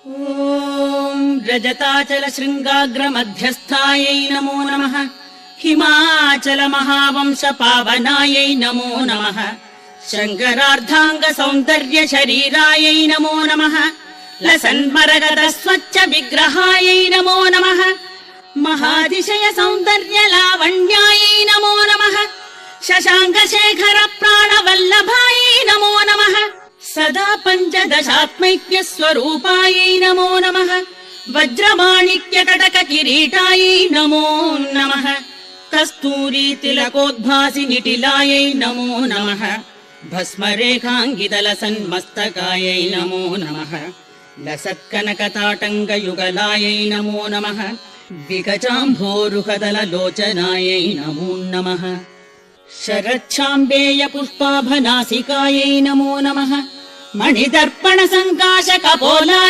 ॐ रजताचल शृङ्गाग्र मध्यस्थायै नमो नमः। हिमाचल महावंश पावनायै नमो नमः। शङ्करार्धाङ्ग सौन्दर्य शरीरायै नमो नमः। लसन्मरगद स्वच्छ विग्रहायै नमो नमः। महातिशय सौन्दर्य लावण्यायै नमो नमः। शशाङ्क शेखर प्राणवल्लभायै नमो नमः। सदा पञ्चदशात्मैक्य स्वरूपायै नमो नमः। वज्रमाणिक्य कटक किरीटायै नमो नमः। कस्तूरी तिलकोद्भासि निटिलायै नमो नमः। भस्मरेखाङ्गितल सन्मस्तकायै नमो नमः। लसत्कनकताटङ्क युगलायै नमो नमः। विगजाम्भोरुहदल लोचनायै नमो नमः। शरच्छाम्बेय पुष्पाभनासिकायै नमो नमः। मणिदर्पण सङ्काश कपोलाय